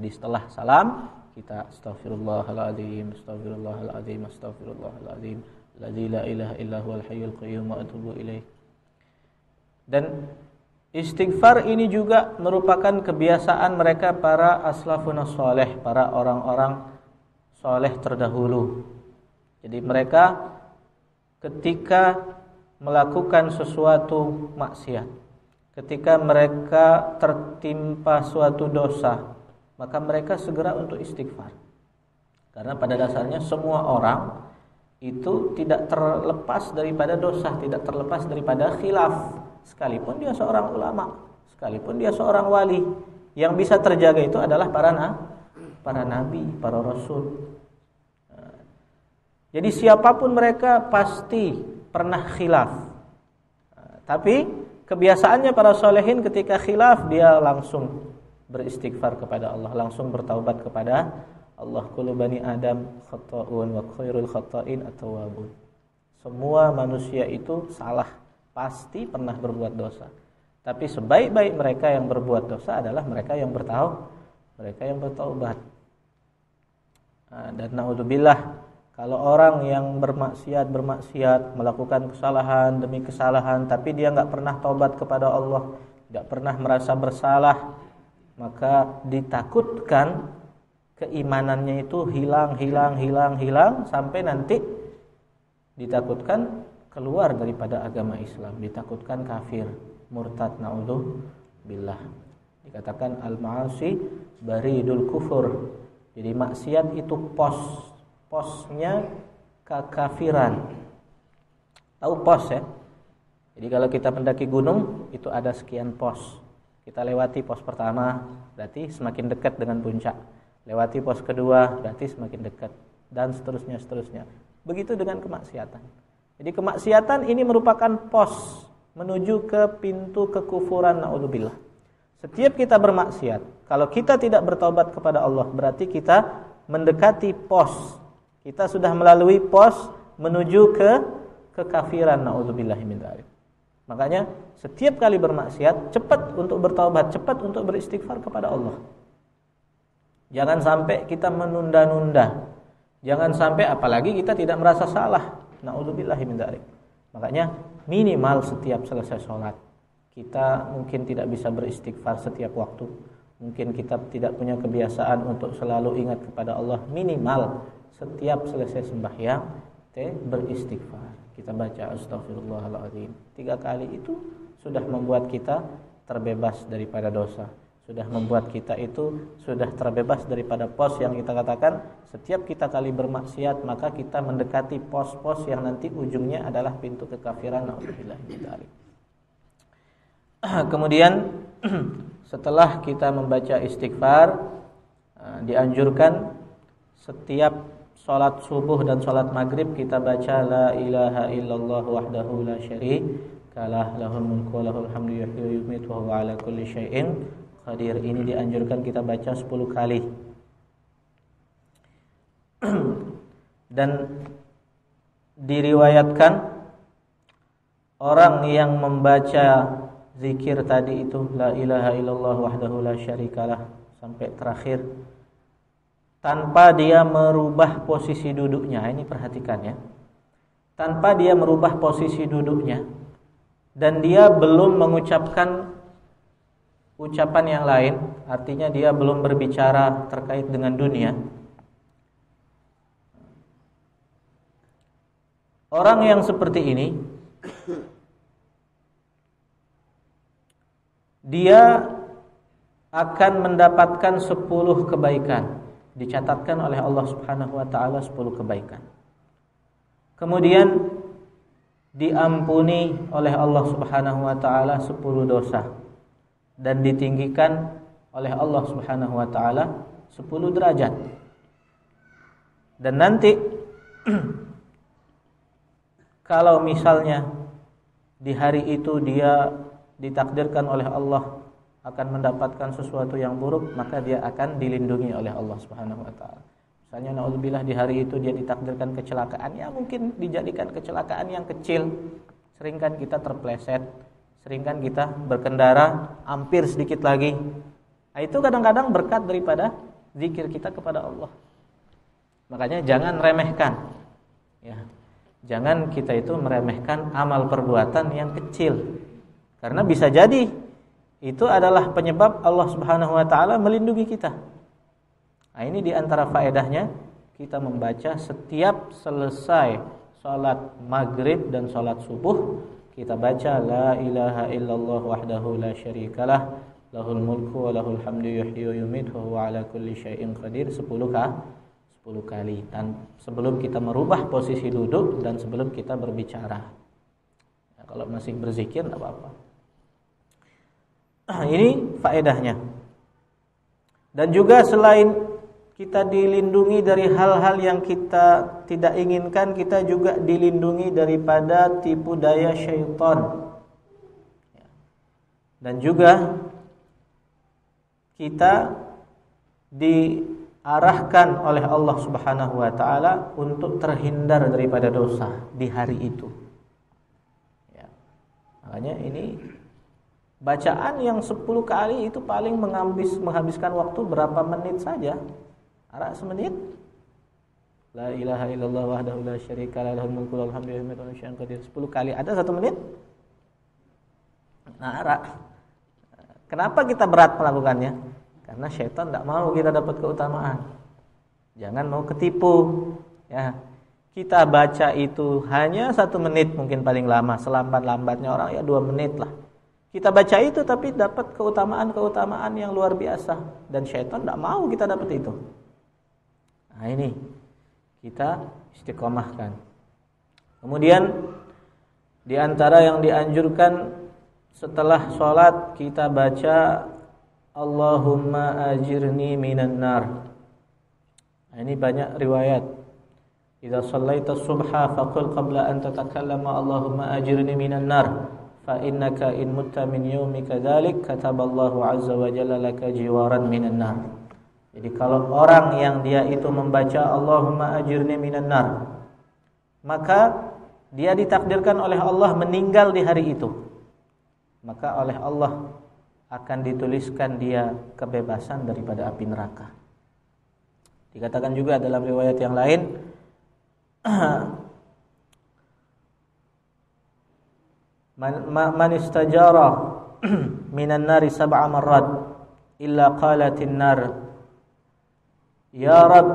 Jadi setelah salam kita astaghfirullahaladzim, astaghfirullahaladzim, astaghfirullahaladzim, alladzi la ilaha illa huwal hayyul qayyum wa atubu ilaih. Dan istighfar ini juga merupakan kebiasaan mereka para aslafun saleh, para orang-orang saleh terdahulu. Jadi mereka ketika melakukan sesuatu maksiat, ketika mereka tertimpa suatu dosa, maka mereka segera untuk istighfar. Karena pada dasarnya semua orang itu tidak terlepas daripada dosa, tidak terlepas daripada khilaf. Sekalipun dia seorang ulama, sekalipun dia seorang wali, yang bisa terjaga itu adalah para nabi, para rasul. Jadi siapapun mereka pasti pernah khilaf. Tapi kebiasaannya para solehin ketika khilaf dia langsung beristighfar kepada Allah, langsung bertaubat kepada Allah. Kullu bani Adam khata'un wa khairul khata'in at-tawwabun. Semua manusia itu salah, pasti pernah berbuat dosa. Tapi sebaik-baik mereka yang berbuat dosa adalah mereka yang bertaubat. Dan naudzubillah, kalau orang yang bermaksiat melakukan kesalahan demi kesalahan, tapi dia nggak pernah taubat kepada Allah, tidak pernah merasa bersalah, maka ditakutkan keimanannya itu hilang sampai nanti ditakutkan keluar daripada agama Islam, ditakutkan kafir, murtad, naudzubillah. Dikatakan al-ma'asi baridul kufur. Jadi maksiat itu posnya kekafiran. Tahu pos ya? Jadi kalau kita mendaki gunung itu ada sekian pos. Kita lewati pos pertama, berarti semakin dekat dengan puncak. Lewati pos kedua, berarti semakin dekat, dan seterusnya. Begitu dengan kemaksiatan. Jadi kemaksiatan ini merupakan pos menuju ke pintu kekufuran, naudzubillah. Setiap kita bermaksiat, kalau kita tidak bertobat kepada Allah, berarti kita mendekati pos. Kita sudah melalui pos menuju ke kekafiran, naudzubillah min dzalik. Makanya setiap kali bermaksiat, cepat untuk bertaubat, cepat untuk beristighfar kepada Allah. Jangan sampai kita menunda-nunda. Jangan sampai apalagi kita tidak merasa salah, naudzubillah min dzalik. Makanya minimal setiap selesai sholat, kita mungkin tidak bisa beristighfar setiap waktu. Mungkin kita tidak punya kebiasaan untuk selalu ingat kepada Allah. Minimal setiap selesai sembahyang beristighfar. Kita baca astaghfirullahaladzim 3 kali, itu sudah membuat kita terbebas daripada dosa. Sudah membuat kita itu sudah terbebas daripada pos yang kita katakan setiap kita kali bermaksiat maka kita mendekati pos-pos yang nanti ujungnya adalah pintu kekafiran, naudzubillah min dzalik. Kemudian setelah kita membaca istighfar, dianjurkan setiap sholat subuh dan sholat maghrib kita baca la ilaha illallah wahdahu la syarikalah lahul mulku wa lahul hamdu yuhyi wa yumiitu wa huwa ala kulli syai'in qadir. Ini dianjurkan kita baca 10 kali. Dan diriwayatkan orang yang membaca zikir tadi itu la ilaha illallah wahdahu la syarikalah sampai terakhir tanpa dia merubah posisi duduknya. Ini perhatikan ya. Tanpa dia merubah posisi duduknya dan dia belum mengucapkan ucapan yang lain, artinya dia belum berbicara terkait dengan dunia. Orang yang seperti ini dia akan mendapatkan 10 kebaikan. Dicatatkan oleh Allah Subhanahu wa taala 10 kebaikan. Kemudian diampuni oleh Allah Subhanahu wa taala 10 dosa dan ditinggikan oleh Allah Subhanahu wa taala 10 derajat. Dan nanti kalau misalnya di hari itu dia ditakdirkan oleh Allah akan mendapatkan sesuatu yang buruk, maka dia akan dilindungi oleh Allah Subhanahu wa taala. Misalnya naudzubillah di hari itu dia ditakdirkan kecelakaan, ya mungkin dijadikan kecelakaan yang kecil. Seringkan kita terpleset, seringkan kita berkendara hampir sedikit lagi. Nah, itu kadang-kadang berkat daripada zikir kita kepada Allah. Makanya jangan remehkan. Ya. Jangan kita itu meremehkan amal perbuatan yang kecil. Karena bisa jadi itu adalah penyebab Allah Subhanahu wa taala melindungi kita. Nah, ini di antara faedahnya kita membaca setiap selesai salat maghrib dan salat subuh, kita baca la ilaha illallah wahdahu la syarikalah lahul mulku wa lahul hamdu yuhyi wa yumiitu wa huwa ala kulli syai'in qadir 10 kali dan sebelum kita merubah posisi duduk dan sebelum kita berbicara. Ya, kalau masih berzikir enggak apa-apa. Ini faedahnya. Dan juga selain kita dilindungi dari hal-hal yang kita tidak inginkan, kita juga dilindungi daripada tipu daya syaitan. Dan juga kita diarahkan oleh Allah Subhanahu wa taala untuk terhindar daripada dosa di hari itu. Ya. Makanya ini bacaan yang 10 kali itu paling menghabiskan waktu berapa menit saja? Arak semenit. La ilaha illallah wahdahu la syarikalah lahul mulku wa lahul hamdu wa yumiitu wa huwa ala kulli syai'in qadir 10 kali ada 1 menit? Nah, arak. Kenapa kita berat melakukannya? Karena syaitan tidak mau kita dapat keutamaan. Jangan mau ketipu. Ya, kita baca itu hanya 1 menit mungkin paling lama. Selambat-lambatnya orang ya 2 menit lah. Kita baca itu tapi dapat keutamaan yang luar biasa. Dan syaitan tidak mau kita dapat itu. Nah ini kita istiqomahkan. Kemudian di antara yang dianjurkan setelah sholat kita baca Allahumma ajirni minan nar. Nah, ini banyak riwayat. Idza shallaita subha faqul qabla an tatakallama Allahumma ajirni minan nar fa innaka in mutta min yaumika dzalik kataballahu azza wa jalla laka jiwaran minan nar. Jadi kalau orang yang dia itu membaca Allahumma ajirni minan nar, maka dia ditakdirkan oleh Allah meninggal di hari itu. Maka oleh Allah akan dituliskan dia kebebasan daripada api neraka. Dikatakan juga dalam riwayat yang lain man istajara minan nari 7 marrat illa qalatin nar ya rab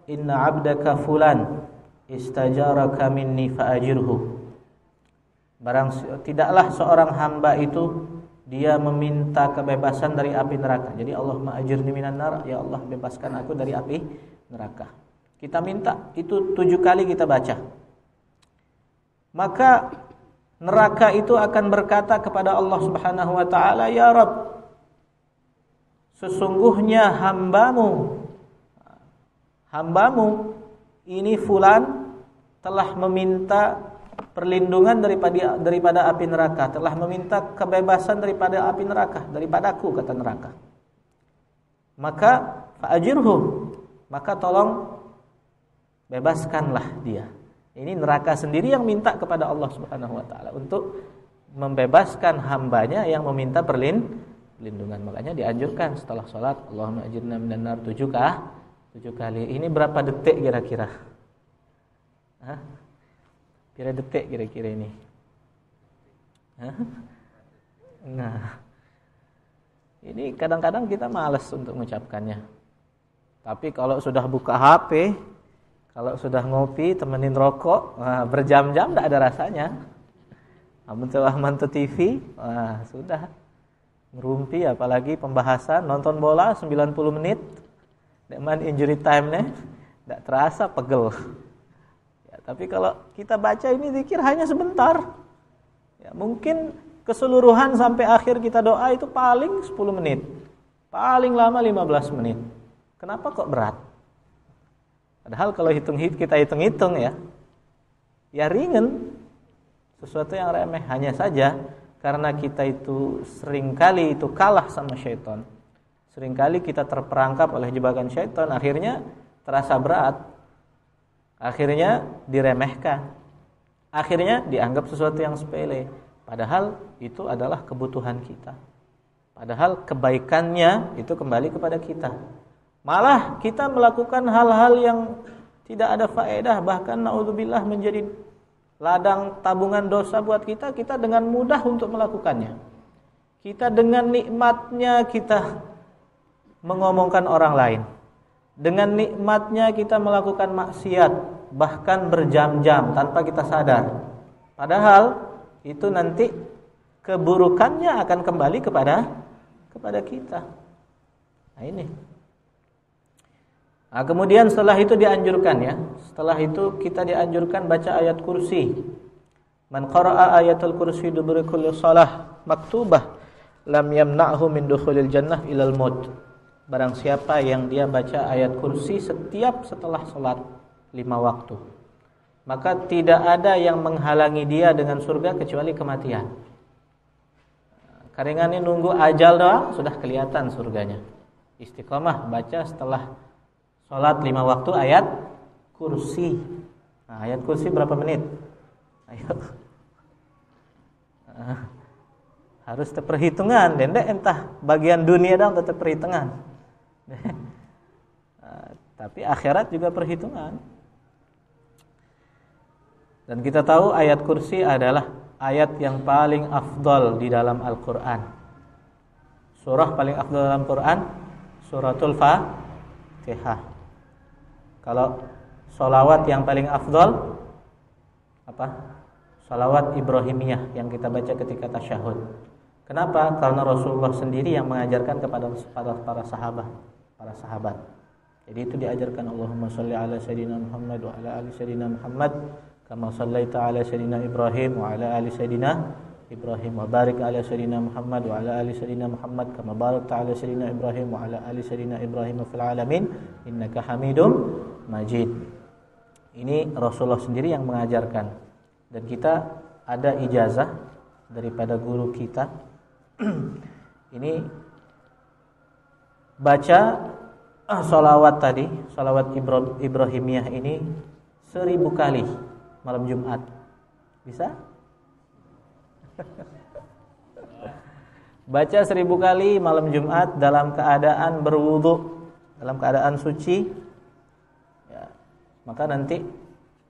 inna 'abdaka fulan istajaraka minni faajirhu. Tidaklah seorang hamba itu dia meminta kebebasan dari api neraka. Jadi Allahumma ajirni minan nar, ya Allah bebaskan aku dari api neraka. Kita minta itu 7 kali kita baca. Maka neraka itu akan berkata kepada Allah Subhanahu wa taala, ya Rabb, sesungguhnya hambamu ini fulan telah meminta perlindungan daripada api neraka, telah meminta kebebasan daripada api neraka, daripadaku, kata neraka. Maka fa'ajirhu, maka tolong bebaskanlah dia. Ini neraka sendiri yang minta kepada Allah Subhanahu wa taala untuk membebaskan hambanya yang meminta perlindungan. Makanya dianjurkan setelah salat Allahumma ajirna minan nar 7 kali. Ini berapa detik kira-kira? Hah? Berapa detik kira-kira ini? Hah? Nah, ini kadang-kadang kita malas untuk mengucapkannya. Tapi kalau sudah buka HP, kalau sudah ngopi, temenin rokok, berjam-jam tidak ada rasanya. Mantu TV, sudah ngerumpi, apalagi pembahasan, nonton bola 90 menit, dengan injury time-nya, tidak terasa pegel. Ya, tapi kalau kita baca ini zikir hanya sebentar. Ya, mungkin keseluruhan sampai akhir kita doa itu paling 10 menit. Paling lama 15 menit. Kenapa kok berat? Padahal kalau kita hitung-hitung ya ringan. Sesuatu yang remeh. Hanya saja karena kita itu seringkali itu kalah sama syaitan. Seringkali kita terperangkap oleh jebakan syaitan, akhirnya terasa berat. Akhirnya diremehkan. Akhirnya dianggap sesuatu yang sepele. Padahal itu adalah kebutuhan kita. Padahal kebaikannya itu kembali kepada kita. Malah kita melakukan hal-hal yang tidak ada faedah, bahkan naudzubillah menjadi ladang tabungan dosa buat kita dengan mudah untuk melakukannya. Kita dengan nikmatnya kita mengomongkan orang lain. Dengan nikmatnya kita melakukan maksiat, bahkan berjam-jam tanpa kita sadar. Padahal itu nanti keburukannya akan kembali kepada kita. Nah ini. Nah, kemudian setelah itu dianjurkan ya. Setelah itu kita dianjurkan baca ayat kursi. Man qara'a ayatul kursi duburi kulli shalah maktubah lam yamna'hu min dukhulil jannah ilal maut. Barang siapa yang dia baca ayat kursi setiap setelah salat 5 waktu, maka tidak ada yang menghalangi dia dengan surga kecuali kematian. Karenanya nunggu ajal doang sudah kelihatan surganya. Istiqomah baca setelah salat 5 waktu ayat kursi. Nah, ayat kursi berapa menit? Ayo. Harus terperhitungan, dendek entah bagian dunia dong tetap perhitungan. Tapi akhirat juga perhitungan. Dan kita tahu ayat kursi adalah ayat yang paling afdal di dalam Al-Quran. Surah paling afdal dalam Quran Suratul Fatihah. Kalau sholawat yang paling afdal apa? Sholawat Ibrahimiyah yang kita baca ketika tasyahud. Kenapa? Karena Rasulullah sendiri yang mengajarkan kepada para sahabat. Jadi itu diajarkan Allahumma shalli ala sayyidina Muhammad wa ala ali sayyidina Muhammad kama shallaita ala sayyidina Ibrahim wa ala ali sayyidina Ibrahim wa barik ala sayyidina Muhammad wa ala ali sayyidina Muhammad kama barakta ala sayyidina Ibrahim wa ala ali sayyidina Ibrahim fil alamin innaka Hamidum Majid. Ini Rasulullah sendiri yang mengajarkan, dan kita ada ijazah daripada guru kita. Ini baca sholawat tadi, sholawat Ibrahimiyah ini 1000 kali malam Jumat. Bisa? Baca 1000 kali malam Jumat dalam keadaan berwudu, dalam keadaan suci ya. Maka nanti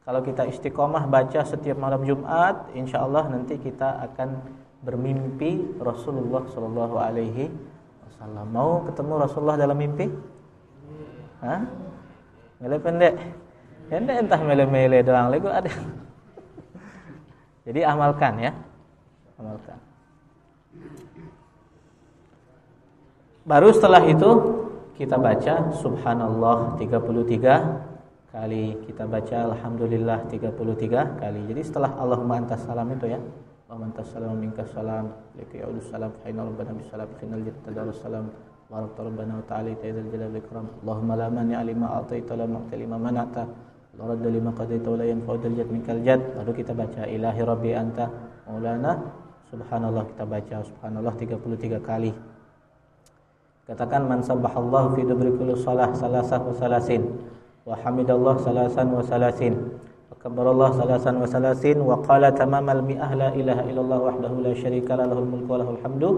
kalau kita istiqomah baca setiap malam Jumat, insyaallah nanti kita akan bermimpi Rasulullah sallallahu alaihi wasallam. Mau ketemu Rasulullah dalam mimpi? Hah? Mele pendek. Pendek entah mele-mele doang lego ada. Jadi amalkan ya. Amalkan. Baru setelah itu kita baca subhanallah 33 kali, kita baca alhamdulillah 33 kali. Jadi setelah Allahumma antas salam itu ya, Allahumma antas salam minkas salam laka ya'udus salam fa inna rabbana bis salam fa innal jannata salam wa rabbana wa ta'ala ta'ala jalal ikram. Allahumma la mani'a lima a'taita la mu'ti lima mana'ta la radda lima qadaita wa la yanfa'u dzal jadd minkal jadd. Baru kita baca ilahi rabbi anta maulana subhanallah, kita baca subhanallah 33 kali. Katakan man sabbahallahu fi dubri kulli shalah salasah wa salasin wa hamidallah salasan wa salasin wa kabbarallah salasan wa salasin wa qala tamamal mi'ah la ilaha illallah wahdahu la syarika lah lahul mulku wa lahul hamdu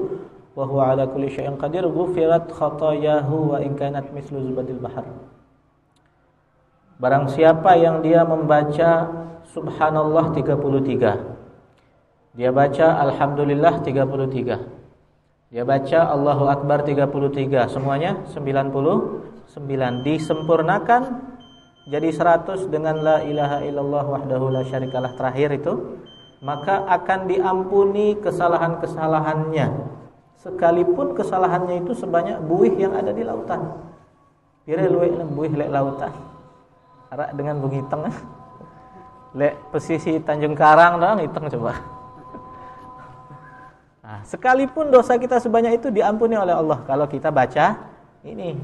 wa huwa ala kulli syai'in qadir ghufirat khatayahu wa in kanat mislu zubadil bahar. Barang siapa yang dia membaca subhanallah 33, dia baca alhamdulillah 33, dia baca Allahu Akbar 33, semuanya 99, disempurnakan jadi 100 dengan la ilaha illallah wahdahu la syarikalah terakhir itu, maka akan diampuni kesalahan-kesalahannya, sekalipun kesalahannya itu sebanyak buih yang ada di lautan. Pire luwih buih lek lautan. Arak dengan bung hiteng. Lek pesisi Tanjung Karang doang hiteng coba. Nah, sekalipun dosa kita sebanyak itu diampuni oleh Allah kalau kita baca ini.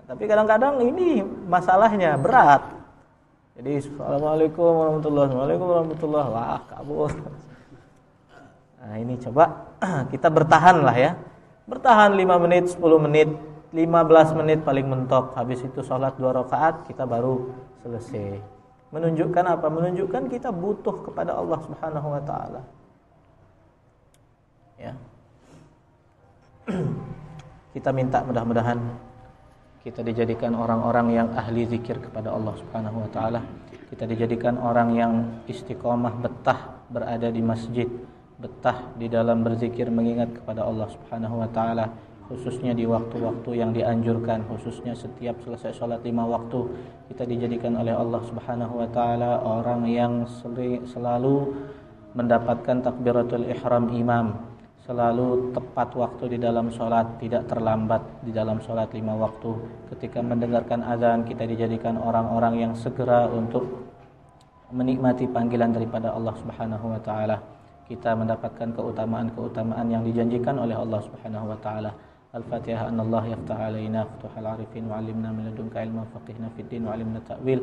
Tapi kadang-kadang ini masalahnya berat. Jadi assalamualaikum warahmatullahi, wah kabur. Nah ini coba kita bertahan lah ya. Bertahan 5 menit, 10 menit, 15 menit paling mentok. Habis itu sholat 2 rakaat kita baru selesai. Menunjukkan apa? Menunjukkan kita butuh kepada Allah Subhanahu wa taala. Ya. Kita minta mudah-mudahan Kita dijadikan orang-orang yang ahli zikir kepada Allah Subhanahu wa taala. Kita dijadikan orang yang istiqomah, betah berada di masjid, betah di dalam berzikir mengingat kepada Allah Subhanahu wa taala, khususnya di waktu-waktu yang dianjurkan, khususnya setiap selesai sholat 5 waktu. Kita dijadikan oleh Allah Subhanahu wa taala orang yang selalu mendapatkan takbiratul ihram imam, selalu tepat waktu di dalam sholat, tidak terlambat di dalam sholat 5 waktu. Ketika mendengarkan azan, kita dijadikan orang-orang yang segera untuk menikmati panggilan daripada Allah Subhanahu wa taala. Kita mendapatkan keutamaan-keutamaan yang dijanjikan oleh Allah Subhanahu wa taala. Al-Fatihah. Anallahu yaftah alaina futuhal arifin wa 'allimna min ladunka ilman faqihna fid din wa 'allimna ta'wil.